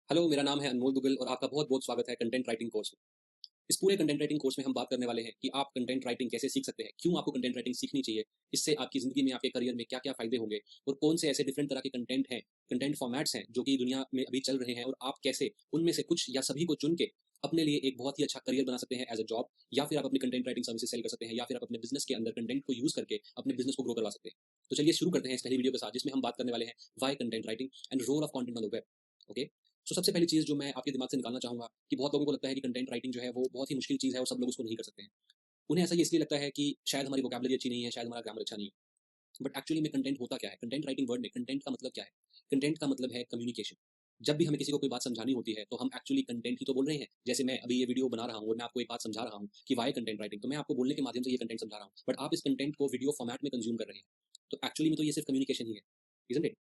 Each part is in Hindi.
हेलो, मेरा नाम है अनमोल दुग्गल और आपका बहुत-बहुत स्वागत है कंटेंट राइटिंग कोर्स में। इस पूरे कंटेंट राइटिंग कोर्स में हम बात करने वाले हैं कि आप कंटेंट राइटिंग कैसे सीख सकते हैं, क्यों आपको कंटेंट राइटिंग सीखनी चाहिए, इससे आपकी ज़िंदगी में, आपके करियर में क्या-क्या फ़ायदे होंगे और कौन से ऐसे डिफरेंट तरह के कंटेंट हैं, कंटेंट फॉर्मेट्स हैं, जो कि दुनिया में अभी चल रहे हैं और आप कैसे उनमें से कुछ या सभी को चुन के अपने लिए एक बहुत ही अच्छा करियर बना सकते हैं एज़ अ जॉब, या फिर आप अपनी कंटेंट राइटिंग सर्विसेज़ सेल कर सकते हैं, या फिर आप अपने बिज़नेस के अंदर कंटेंट को यूज़ करके अपने बिज़नेस को ग्रो करवा सकते हैं। तो चलिए शुरू करते हैं इस पहली वीडियो के साथ, जिसमें हम बात करने वाले हैं why content writing and role of content on the web. Okay. तो सबसे पहली चीज़ जो मैं आपके दिमाग से निकालना चाहूँगा कि बहुत लोगों को लगता है कि कंटेंट राइटिंग जो है वो बहुत ही मुश्किल चीज़ है और सब लोग उसको नहीं कर सकते हैं। उन्हें ऐसा ये इसलिए लगता है कि शायद हमारी वोकैब्युलरी अच्छी नहीं है, शायद हमारा ग्रामर अच्छा नहीं है। बट एक्चुअली में कंटेंट होता क्या है? कंटेंट राइटिंग वर्ड में कंटेंट का मतलब क्या है? कंटेंट का मतलब है कम्युनिकेशन। जब भी हमें किसी को कोई बात समझानी होती है, तो हम एक्चुअली कंटेंट ही तो बोल रहे हैं। जैसे मैं अभी ये वीडियो बना रहा हूँ और मैं आपको एक बात समझा रहा हूँ कि व्हाई कंटेंट राइटिंग, तो मैं आपको बोलने के माध्यम से ये कंटेंट समझा रहा हूँ। बट आप इस कंटेंट को वीडियो फॉर्मेट में कंज़्यूम कर रहे हैं। तो एक्चुअली में तो ये सिर्फ कम्युनिकेशन ही है, इज़न्ट इट?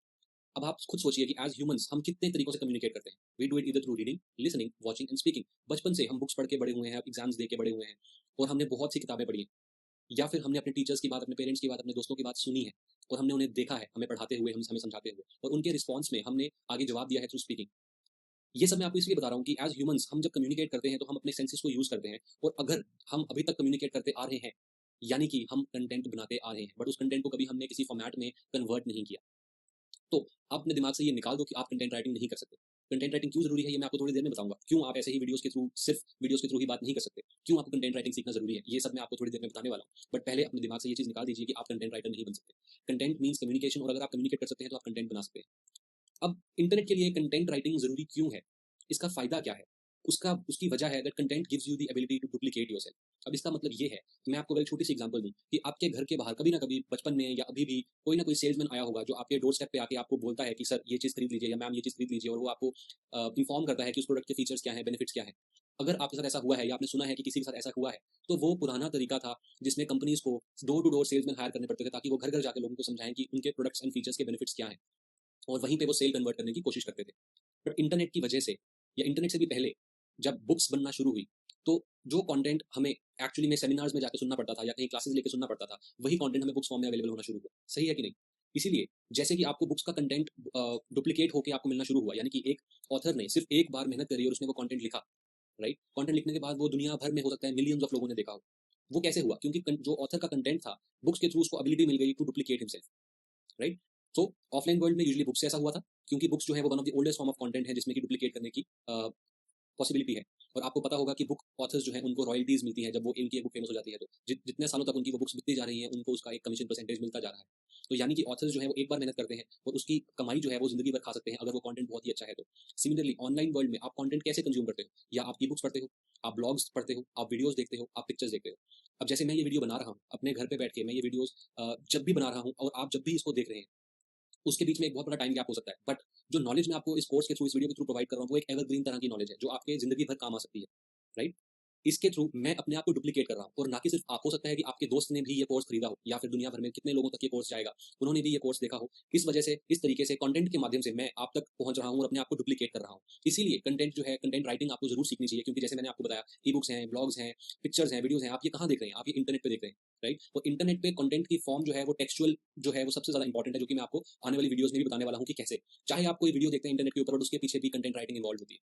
अब आप खुद सोचिए कि एज ह्यूमंस हम कितने तरीकों से कम्युनिकेट करते हैं। We do it either through reading, listening, watching and speaking. बचपन से हम बुक्स पढ़ के बड़े हुए हैं, एग्जाम्स दे के बड़े हुए हैं और हमने बहुत सी किताबें पढ़ी हैं, या फिर हमने अपने टीचर्स की बात, अपने पेरेंट्स की बात, अपने दोस्तों की बात सुनी है और हमने उन्हें देखा है हमें पढ़ाते हुए, हम हमें समझाते हुए, और उनके रिस्पॉन्स में हमने आगे जवाब दिया है थ्रू स्पीकिंग। ये सब मैं आपको इसलिए बता रहा हूँ कि एज ह्यूमंस हम जब कम्युनिकेट करते हैं तो हम अपने सेंसेस को यूज करते हैं, और अगर हम अभी तक कम्युनिकेट करते आ रहे हैं, यानी कि हम कंटेंट बनाते आ रहे हैं, बट उस कंटेंट को कभी हमने किसी फॉर्मेट में कन्वर्ट नहीं किया। तो आप अपने दिमाग से ये निकाल दो कि आप कंटेंट राइटिंग नहीं कर सकते। कंटेंट राइटिंग क्यों ज़रूरी है, ये मैं आपको थोड़ी देर में बताऊँगा। क्यों आप ऐसे ही वीडियोज़ के थ्रू, सिर्फ़ वीडियोज़ के थ्रू ही बात नहीं कर सकते। क्यों आपको कंटेंट राइटिंग सीखना ज़रूरी है, ये सब मैं आपको थोड़ी देर में बताने वाला हूँ। बट पहले अपने दिमाग से ये चीज़ निकाल दीजिए कि आप कंटेंट राइटर नहीं बन सकते। कंटेंट मीन्स कम्युनिकेशन, और अगर आप कम्युनिकेट कर सकते हैं तो आप कंटेंट बना सकते हैं। अब इंटरनेट के लिए कंटेंट राइटिंग ज़रूरी क्यों है? इसका फ़ायदा क्या है? उसका उसकी वजह है that content gives you the ability to duplicate yourself. अब इसका मतलब ये है, मैं आपको अगर एक छोटी-सी एग्ज़ाम्पल दूँ कि आपके घर के बाहर कभी ना कभी बचपन में या अभी भी कोई ना कोई सेल्समैन आया होगा, जो आपके डोर स्टेप पे आके आपको बोलता है कि सर ये चीज़ खरीद लीजिए, या मैम ये चीज़ खरीद लीजिए, और वो आपको इन्फॉर्म करता है कि उस प्रोडक्ट के फीचर्स क्या हैं, बेनिफिट्स क्या हैं। अगर आपके साथ ऐसा हुआ है, या आपने सुना है कि किसी के साथ ऐसा हुआ है, तो वो पुराना तरीका था जिसमें कंपनीज़ को door to door salesman hire करने पड़ते थे, ताकि वो घर-घर जाके लोगों को समझाएँ कि उनके प्रोडक्ट्स एंड फीचर्स के बेनिफिट्स क्या हैं, और वहीं पे वो सेल कन्वर्ट करने की कोशिश करते थे। बट इंटरनेट की वजह से, या इंटरनेट से भी पहले, जब बुक्स बनना शुरू हुई, तो जो कंटेंट हमें एक्चुअली में सेमिनार्स में जाके सुनना पड़ता था या कहीं क्लासेस लेके सुनना पड़ता था, वही कंटेंट हमें बुक्स फॉर्म में अवेलेबल होना शुरू हुआ। सही है कि नहीं? इसीलिए जैसे कि आपको बुक्स का कंटेंट डुप्लीकेट होके आपको मिलना शुरू हुआ, यानी कि एक ऑथर ने सिर्फ एक बार मेहनत करी और उसने वो कंटेंट लिखा, राइट? कंटेंट लिखने के बाद वो दुनिया भर में, हो सकता है मिलियंस ऑफ लोगों ने देखा हो। वो कैसे हुआ? क्योंकि जो ऑथर का कंटेंट था, बुक्स के थ्रू उसको एबिलिटी मिल गई टू डुप्लीकेट हिमसेल्फ, राइट? तो ऑफलाइन वर्ल्ड में यूजुअली बुक्स से ऐसा हुआ था, क्योंकि बुक्स जो है वो one of the oldest form of content है जिसमें कि डुप्लीकेट करने की पॉसिबिलिटी है। और आपको पता होगा कि बुक ऑथर्स जो हैं उनको रॉयल्टीज मिलती हैं जब वो इनकी एक बुक फेमस हो जाती है, तो जितने सालों तक उनकी वो बुक्स बिकती जा रही हैं, उनको उसका एक कमीशन परसेंटेज मिलता जा रहा है। तो यानी कि ऑथर्स जो है वो एक बार मेहनत करते हैं और उसकी कमाई जो है वो जिंदगी भर खा सकते हैं, अगर वो कंटेंट बहुत ही अच्छा है तो। सिमिलरली ऑनलाइन वर्ल्ड में आप कंटेंट कैसे कंज्यूम करते हो? या आप ई बुक्स पढ़ते हो, आप ब्लॉग्स पढ़ते हो, आप वीडियोस देखते हो, आप पिक्चर्स देखते हो। अब जैसे मैं ये वीडियो बना रहा हूँ अपने घर पे बैठ के, मैं ये वीडियोस जब भी बना रहा हूँ और आप जब भी इसको देख रहे हैं, उसके बीच में एक बहुत बड़ा टाइम गैप हो सकता है, बट जो नॉलेज मैं आपको इस कोर्स के थ्रू, इस वीडियो के थ्रू प्रोवाइड कर रहा हूँ, वो एक एवरग्रीन तरह की नॉलेज है जो आपके जिंदगी भर काम आ सकती है, राइट? इसके थ्रू मैं अपने आप को डुप्लीकेट कर रहा हूँ, और ना कि सिर्फ आप, हो सकता है कि आपके दोस्त ने भी ये कोर्स खरीदा हो, या फिर दुनिया भर में कितने लोगों तक ये कोर्स जाएगा, उन्होंने भी ये कोर्स देखा हो। इस वजह से, इस तरीके से कंटेंट के माध्यम से मैं आप तक पहुंच रहा हूँ और अपने आप को डुप्लीकेट कर रहा हूँ। इसीलिए कंटेंट जो है, कंटेंट राइटिंग आपको जरूर सीखनी चाहिए, क्योंकि जैसे मैंने आपको बताया, ई बुक्स हैं, ब्लॉग्स हैं, पिक्चर्स हैं, वीडियोज हैं, आप ये कहाँ देख रहे हैं? आप ये इंटरनेट पे देख रहे हैं, राइट? और इंटरनेट पे कंटेंट की फॉर्म जो है वो टेक्सचुअल जो है वो सबसे ज्यादा इंपॉर्टेंट है, जो कि मैं आपको आने वाली वीडियोस में भी बताने वाला हूँ कि कैसे। चाहे आप कोई वीडियो देखते हैं इंटरनेट के ऊपर, और उसके पीछे भी कंटेंट राइटिंग इन्वॉल्व होती है।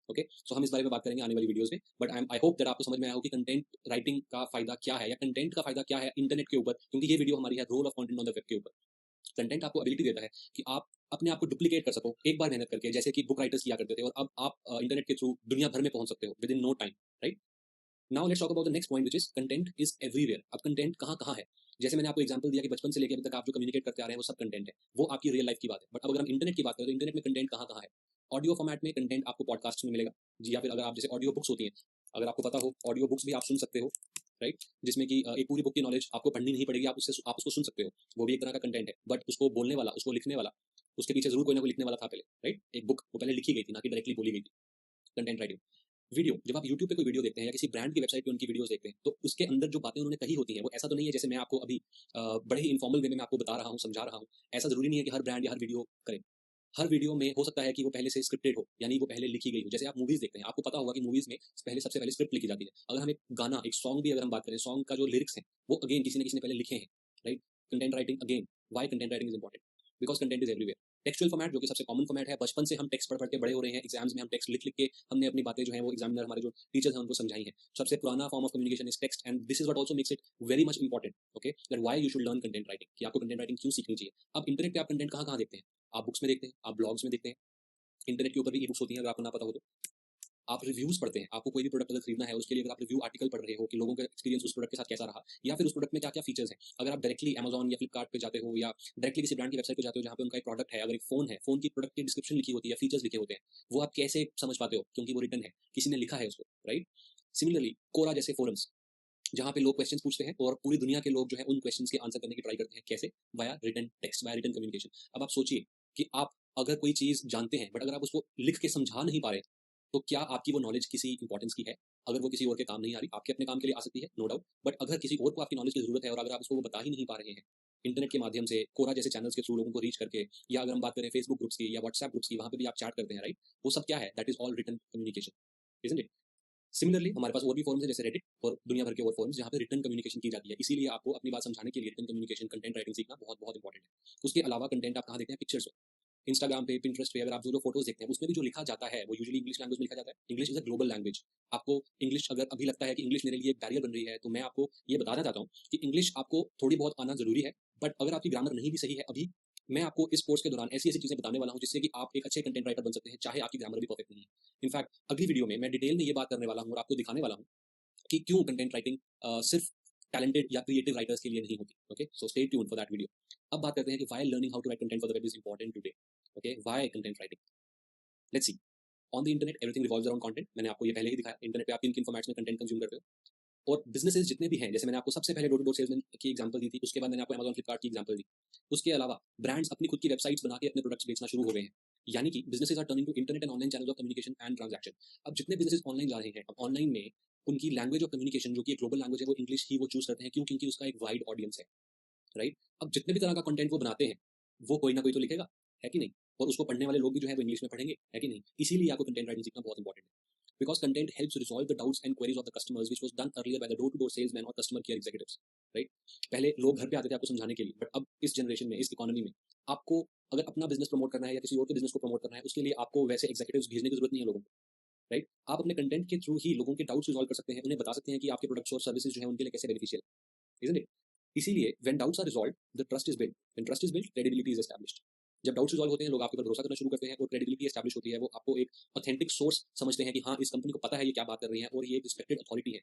ओके, सो हम इस बारे में बात करेंगे आने वाली वीडियोस में, बट आई होप दैट आपको समझ में आया हो कि कंटेंट राइटिंग का फायदा क्या है, या कंटेंट का फायदा क्या है इंटरनेट के ऊपर, क्योंकि ये वीडियो हमारी है role of content on the web के ऊपर। कंटेंट आपको एबिलिटी देता है कि आप अपने आप को डुप्लीकेट कर सको एक बार मेहनत करके, जैसे कि बुक राइटर्स किया करते थे, और अब आप इंटरनेट के थ्रू दुनिया भर में पहुंच सकते हो within no time, right? Now let's talk about the next point, which is content is everywhere. अब कंटेंट कहाँ-कहाँ है? जैसे मैंने आपको एग्जांपल दिया कि बचपन से लेके अभी तक आप जो कम्युनिकेट करते आ रहे हैं वो सब कंटेंट है। वो आपकी रियल लाइफ की बात है। बट अब अगर हम इंटरनेट की बात करें, तो इंटरनेट में कंटेंट कहाँ-कहाँ है? ऑडियो फॉर्मेट में कंटेंट आपको पॉडकास्ट में मिलेगा। जी, या फिर अगर आप, जैसे ऑडियो बुक्स होती हैं, अगर आपको पता हो, ऑडियो बुक्स भी आप सुन सकते हो, राइट? जिसमें कि एक पूरी बुक की नॉलेज आपको पढ़नी नहीं पड़ेगी, आप उसको सुन सकते हो। वो भी एक तरह का कंटेंट है, बट उसको बोलने वाला, उसको लिखने वाला, उसके पीछे ज़रूर कोई ना कोई लिखने वाला था पहले, राइट? एक बुक वो पहले लिखी गई थी, ना कि डायरेक्टली बोली गई थी। Content writing. वीडियो, जब आप यूट्यूब पे कोई वीडियो देखते हैं या किसी ब्रांड की वेबसाइट पे उनकी वीडियोस देखते हैं, तो उसके अंदर जो बातें उन्होंने कही होती हैं, वो ऐसा तो नहीं है जैसे मैं आपको अभी बड़े ही इनफॉर्मल वे में मैं आपको बता रहा हूँ, समझा रहा हूँ। ऐसा ज़रूरी नहीं है कि हर ब्रांड या हर वीडियो करे। हर वीडियो में हो सकता है कि वो पहले से स्क्रिप्टेड हो, यानी वो पहले लिखी गई हो। जैसे आप मूवीज़ देखते हैं, आपको पता होगा कि मूवीज़ में पहले, सबसे पहले स्क्रिप्ट लिखी जाती है। अगर हम एक गाना, एक सॉन्ग भी अगर हम बात करें, सॉन्ग का जो लिरिक्स हैं, वो अगेन किसी न किसी ने पहले लिखे हैं, right? Content writing again, why content writing is important? Because content is everywhere. Textual format जो कि सबसे कॉमन फॉर्मेट है, बचपन से हम टेक्स्ट पढ़ के बड़े हो रहे हैं, एग्जाम्स में हम टेक्स्ट लिख के हमने अपनी बातें जो है वो एग्जामिनर हमारे जो टीचर्स हैं उनको समझाई हैं। सबसे पुराना form of communication is text and this is what also makes it very much important, okay, that why you should learn content writing, कि आपको कंटेंट राइटिंग क्यों सीखनी चाहिए। अब इंटरनेट पे आप कंटेंट कहाँ देखते हैं? आप बुक्स में देखते हैं, आप ब्लॉग्स में देखते हैं, इंटरनेट के ऊपर भी ई बुक्स होती हैं, अगर आपको ना पता हो तो। आप रिव्यूज पढ़ते हैं, आपको कोई भी प्रोडक्ट अगर खरीदना है उसके लिए अगर आप रिव्यू आर्टिकल पढ़ रहे हो कि लोगों का एक्सपीरियंस उस प्रोडक्ट के साथ कैसा रहा, या फिर उस प्रोडक्ट में क्या क्या फीचर्स हैं। अगर आप डायरेक्टली अमेजॉन या फ्लिपकार्ट पे जाते हो या डायरेक्टली किसी ब्रांड की वेबसाइट पे जाते हो जहाँ पे उनका एक प्रोडक्ट है, अगर एक फोन है, फोन की प्रोडक्ट की डिस्क्रिप्शन लिखी होती है, फीचर्स लिखे होते हैं, वो आप कैसे समझ पाते हो? क्योंकि वो रिटन है, किसी ने लिखा है उसको, राइट। सिमिलरली कोरा जैसे फोरम्स जहाँ पे लोग क्वेश्चंस पूछते हैं और पूरी दुनिया के लोग जो है उन क्वेश्चंस के आंसर करने की ट्राई करते हैं, कैसे? Via written text, via written communication. अब आप सोचिए कि आप अगर कोई चीज जानते हैं बट अगर आप उसको लिख के समझा नहीं पा रहे, तो क्या आपकी वो नॉलेज किसी इंपॉर्टेंस की है? अगर वो किसी और के काम नहीं आ रही, आपके अपने काम के लिए आ सकती है, नो डाउट, बट अगर किसी और को आपकी नॉलेज की जरूरत है और अगर आप उसको वो बता ही नहीं पा रहे हैं इंटरनेट के माध्यम से, कोरा जैसे चैनल्स के थ्रू लोगों को रीच करके, या अगर हम बात करें फेसबुक ग्रुप्स की या व्हाट्सएप ग्रुप्स की, वहां पे भी आप चैट करते हैं, राइट, वो सब क्या है? That is all written communication, isn't it? Similarly हमारे पास और भी फॉर्म्स हैं जैसे रेडिट और दुनिया भर के और फॉर्म्स जहाँ पे रिटन कम्युनिकेशन की जाती है। इसीलिए आपको अपनी बात समझाने के लिए रिटन कम्युनिकेशन, कंटेंट राइटिंग सीखना बहुत बहुत इंपॉर्टेंट है। उसके अलावा कंटेंट आप कहाँ देखते हैं? पिक्चर्स, इंस्टाग्राम पे, पिंटरेस्ट पे, अगर आप जो फोटोज देखते हैं उसमें भी जो लिखा जाता है वो यूजुअली इंग्लिश लैंग्वेज में लिखा जाता है। English is a global language. आपको इंग्लिश अगर अभी लगता है कि इंग्लिश मेरे लिए एक बैरियर बन रही है, तो मैं आपको ये बताना चाहता हूँ कि इंग्लिश आपको थोड़ी बहुत आना जरूरी है, बट अगर आपकी ग्रामर नहीं भी सही है अभी, मैं आपको इस कोर्स के दौरान ऐसी ऐसी चीजें बताने वाला हूँ जिससे कि आप एक अच्छे कंटेंट राइटर बन सकते हैं, चाहे आपकी ग्रामर भी परफेक्ट नहीं है। इनफैक्ट अगली वीडियो में मैं डिटेल में ये बात करने वाला हूँ और आपको दिखाने वाला हूँ कि क्यों कंटेंट राइटिंग सिर्फ टैलेंटेड या क्रिएटिव राइटर्स के लिए नहीं होती। Okay, so stay tuned for that video. अब बात करते हैं कि why learning how to write content for the web is important today. Okay, why content writing? Let's see. On the internet everything revolves around content. मैंने आपको ये पहले ही दिखाया, इंटरनेट पे आप किन किन फॉर्मेट्स में कंटेंट कंज्यूम करते हो। और बिजनेसेस जितने भी हैं, जैसे मैंने आपको सबसे पहले डोर टू डोर सेल्समैन की एग्जांपल दी थी, उसके बाद मैंने आपको अमेजॉन फ्लिपकार्ट की एग्जांपल दी। उसके अलावा ब्रांड्स अपनी खुद की वेबसाइट्स बना के अपने प्रोडक्ट्स बेचना शुरू हो गए हैं। यानी कि businesses are turning to internet and online channels of communication and transaction. अब जितने बिजनेसेस ऑनलाइन जा रहे हैं, अब ऑनलाइन में उनकी लैंग्वेज ऑफ कम्युनिकेशन जो कि एक ग्लोबल लैंग्वेज है, वो इंग्लिश ही वो चूज करते हैं। क्यों? क्योंकि उसका एक वाइड ऑडियंस है, राइट। अब जितने भी तरह का कंटेंट वो बनाते हैं, वो कोई ना कोई तो लिखेगा, है कि नहीं? और उसको पढ़ने वाले लोग भी जो है वो इंग्लिश में पढ़ेंगे, है कि नहीं? इसीलिए आपको कंटेंट राइटिंग सीखना बहुत इंपॉर्टेंट है। Because content helps resolve the doubts and queries of the customers, which was done earlier by the door-to-door salesman or customer care executives, right? पहले लोग घर पे आते थे आपको समझाने के लिए, बट अब इस जनरेशन में, इस इकोनॉमी में, आपको अगर अपना बिजनेस प्रमोट करना है या किसी और के बिजनेस को प्रमोट करना है, उसके लिए आपको वैसे एग्जीक्यूटिव्स भेजने की जरूरत नहीं है लोगों को, राइट। आप अपने कंटेंट के थ्रू ही लोगों के डाउट्स रिजॉल्व कर सकते हैं, उन्हें बता सकते हैं कि आपके प्रोडक्ट्स और सर्विसेज जो है उनके लिए कैसे बेनिफिशियल, isn't it? इसीलिए when doubts are resolved, the trust is built. When trust is built, credibility is established. जब डाउट्स रिजॉल्व होते हैं, लोग आपके ऊपर भरोसा करना शुरू करते हैं और क्रेडिबिलिटी एस्टैब्लिश होती है। वो आपको एक ऑथेंटिक सोर्स समझते हैं कि हाँ, इस कंपनी को पता है ये क्या बात कर रही है और ये एक रिस्पेक्टेड अथॉरिटी है,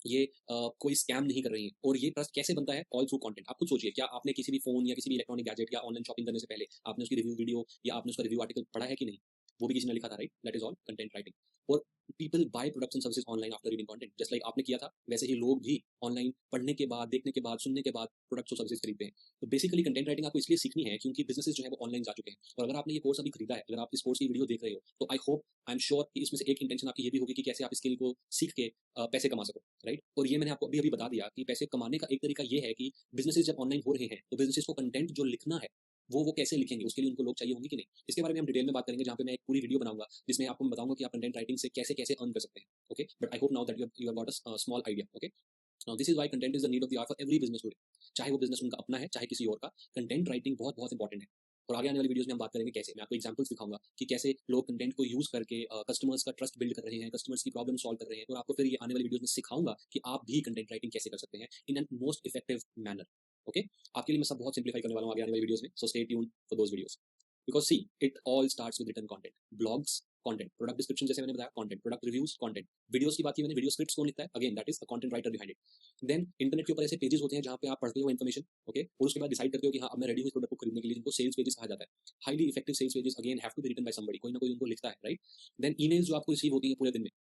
ये कोई स्कैम नहीं कर रही है। और ये ट्रस्ट कैसे बनता है? All through content. आप खुद सोचिए, क्या आपने किसी भी फोन या किसी भी इलेक्ट्रॉनिक गैजेट या ऑनलाइन शॉपिंग करने से पहले आपने उसकी रिव्यू वीडियो या आपने उसका रिव्यू आर्टिकल पढ़ा है कि नहीं? वो भी किसी ने लिखा था, right. That is all content writing. और people buy products and services online after reading content, just like आपने किया था, वैसे ही लोग भी ऑनलाइन पढ़ने के बाद, देखने के बाद, सुनने के बाद प्रोडक्ट्स और सर्विसेज खरीदते हैं। तो बेसिकली कंटेंट राइटिंग आपको इसलिए सीखनी है क्योंकि बिजनेसेस जो है वो ऑनलाइन जा चुके हैं। और अगर आपने ये कोर्स अभी खरीदा है, अगर आप इस कोर्स की वीडियो देख रहे हो, तो I hope, I am sure कि इसमें से एक इंटेंशन आपकी ये भी होगी कि कैसे आप स्किल को सीख के पैसे कमा सको, राइट। और ये मैंने आपको अभी अभी बता दिया कि पैसे कमाने का एक तरीका ये है कि बिजनेसेस जब ऑनलाइन हो रहे हैं, तो बिजनेसेस को कंटेंट जो लिखना है वो कैसे लिखेंगे, उसके लिए उनको लोग चाहिए होंगे कि नहीं। इसके बारे में हम डिटेल में बात करेंगे, जहाँ पे मैं एक पूरी वीडियो बनाऊंगा जिसमें आपको मैं बताऊंगा कि आप कंटेंट राइटिंग से कैसे कैसे अर्न कर सकते हैं। Okay, but I hope now that you have got a small idea. Okay, now this is why content is the need of the hour for every business today. चाहे वो बिजनेस उनका अपना है, चाहे किसी और का, कंटेंट राइटिंग बहुत बहुत इंपॉर्टेंट है। और आगे आने वाली वीडियोस में हम बात करेंगे कैसे। मैं आपको एग्जांपल्स दिखाऊंगा कि कैसे लोग कंटेंट को यूज करके कस्टमर्स का ट्रस्ट बिल्ड कर रहे हैं, कस्टमर्स की प्रॉब्लम सॉल्व कर रहे हैं। और आपको फिर ये आने वाली वीडियोस में सिखाऊंगा कि आप भी कंटेंट राइटिंग कैसे कर सकते हैं in an most effective manner. Okay, आपके लिए मैं सब बहुत सिंप्लीफाई करने वाला हूँ आगे आने वाली वीडियोस में, so stay tuned for those videos. Because see, it all starts with written content, blogs content, product description जैसे मैंने बताया content, product reviews content, videos की बात की मैंने, वीडियो स्क्रिप्ट्स कौन लिखता है? Again that is a content writer behind it. Then internet के ऊपर ऐसे पेजेस होते हैं जहाँ पे आप पढ़ते हो इन्फॉर्मेशन, ओके, और उसके बाद डिसाइड करते हो कि हाँ, अब मैं रेडी हूँ इस प्रोडक्ट को खरीदने के लिए, जिनको सेल्स पेजेस कहा जाता है। Highly effective sales pages again have to be written by somebody, कोई ना कोई उनको लिखता है, राइट। देन ईमेल्स जो आपको रिसीव होती है पूरे दिन में,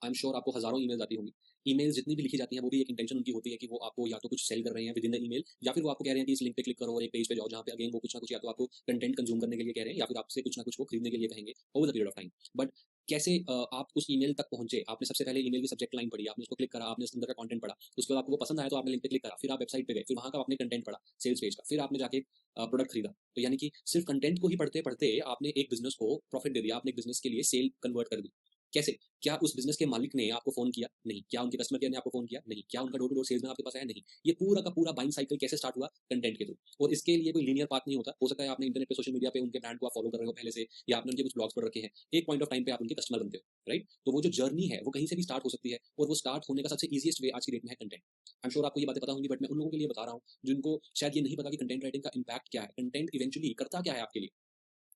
आई एम श्योर आपको हजारों ईमेल्स आती होंगी। ईमेल्स जितनी भी लिखी जाती हैं, वो भी एक इंटेंशन उनकी होती है कि वो आपको या तो कुछ सेल कर रहे हैं विद इन द ईमेल, या फिर वो आपको कह रहे हैं कि इस लिंक पे क्लिक करो और एक पेज पे जाओ, जहाँ पे अगेन वो कुछ ना कुछ या तो आपको कंटेंट कंज्यूम करने के लिए कह रहे हैं या फिर आपसे कुछ ना कुछ वो खरीदने के लिए कहेंगे over the period of time. But कैसे आप उस ईमेल तक पहुंचे? आपने सबसे पहले ईमेल की सब्जेक्ट लाइन पढ़ी, आपने उसको क्लिक करा, आपने उसके अंदर का कंटेंट पढ़ा, उसके बाद आपको वो पसंद आया तो आपने लिंक पे क्लिक करा, फिर आप वेबसाइट पे गए, फिर वहां का आपने कंटेंट पढ़ा सेल्स पेज का, फिर आपने जाके प्रोडक्ट खरीदा। तो यानी कि सिर्फ कंटेंट को ही पढ़ते पढ़ते आपने एक बिजनेस को प्रॉफिट दे दिया, आपने एक बिजनेस के लिए सेल कन्वर्ट कर दी। कैसे? क्या उस बिज़नेस के मालिक ने आपको फ़ोन किया? नहीं। क्या उनके कस्टमर केयर ने आपको फ़ोन किया? नहीं। क्या उनका डोर टू डोर सेल्समैन आपके पास आया? नहीं। ये पूरा का पूरा बाइंग साइकिल कैसे स्टार्ट हुआ? कंटेंट के थ्रू। और इसके लिए कोई लीनियर पाथ नहीं होता। हो सकता है आपने इंटरनेट पे, सोशल मीडिया पे उनके ब्रांड को आप फ़ॉलो कर रहे हो पहले से, या आपने उनके कुछ ब्लॉग्स पढ़ रखे हैं। एक पॉइंट ऑफ टाइम पे आप उनके कस्टमर बनते हो, राइट? तो वो जो जर्नी है, वो कहीं से भी स्टार्ट हो सकती है, और वो स्टार्ट होने का सबसे ईज़ीएस्ट वे आज की डेट में है कंटेंट। आई एम श्योर आपको ये बातें पता होंगी, बट मैं उन लोगों के लिए बता रहा हूँ, जिनको शायद ये नहीं पता कि कंटेंट राइटिंग का इम्पैक्ट क्या है। कंटेंट इवेंचुअली करता क्या है आपके लिए?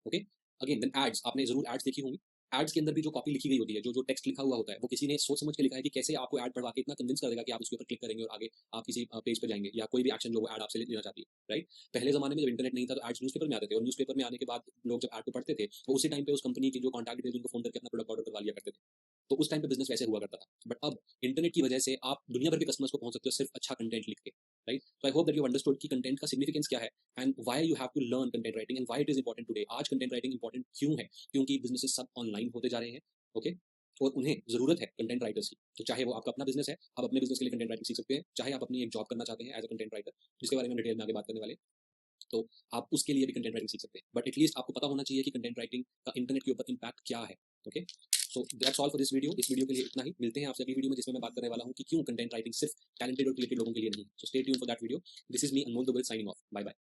ओके। अगेन देन एड्स, आपने जरूर एड्स देखी होंगी। एड्स के अंदर भी जो कॉपी लिखी गई होती है, जो टेक्स्ट लिखा हुआ होता है, वो किसी ने सोच समझ के लिखा है कि कैसे आपको ऐड पढ़वा के इतना कन्विंस कर देगा कि आप उसके ऊपर क्लिक करेंगे और आगे आप किसी पेज पे जाएंगे, या कोई भी एक्शन जो वो ऐड आपसे लेना चाहती है, राइट? पहले जमाने में जब इंटरनेट नहीं था, तो एड्स न्यूज़पेपर में आते थे, और न्यूज़पेपर में आने के बाद लोग जब ऐड को पढ़ते थे, तो उसी टाइम पे उस कंपनी की जो कॉन्टैक्ट डिटेल्स, उनको फोन करके अपना प्रोडक्ट ऑर्डर करवा लिया करते थे। तो उस टाइम पे बिजनेस वैसे हुआ करता था। बट अब इंटरनेट की वजह से आप दुनिया भर के कस्टमर्स को पहुंच सकते हो सिर्फ अच्छा कंटेंट लिख के, राइट? तो I hope that you understood कि कंटेंट का सिग्निफिकेंस क्या है, and why you have to learn content writing, and why it is important today. आज कंटेंट राइटिंग इंपॉर्टेंट क्यों है? क्योंकि बिजनेसेस सब ऑनलाइन होते जा रहे हैं, ओके? और उन्हें जरूरत है कंटेंट राइटर्स की। तो चाहे वो आपका अपना बिजनेस है, आप अपने बिजनेस के लिए कंटेंट राइटिंग सीख सकते हैं, चाहे आप अपनी एक जॉब करना चाहते हैं एज अ कंटेंट राइटर, जिसके बारे में डिटेल में आगे बात करने वाले हैं, तो आप उसके लिए भी कंटेंट राइटिंग सीख सकते हैं। बट एटलीस्ट आपको पता होना चाहिए कि कंटेंट राइटिंग का इंटरनेट के ऊपर इम्पैक्ट क्या है, okay? So that's all for this video. इस वीडियो के लिए इतना ही। मिलते हैं आपसे अगली वीडियो में, जिसमें मैं बात करने वाला हूँ कि क्यों कंटेंट राइटिंग सिर्फ टैलेंटेड और क्रिएटिव लोगों के लिए नहीं। So stay tune for that video. This is me, Anmol Dubey, signing off. Bye bye.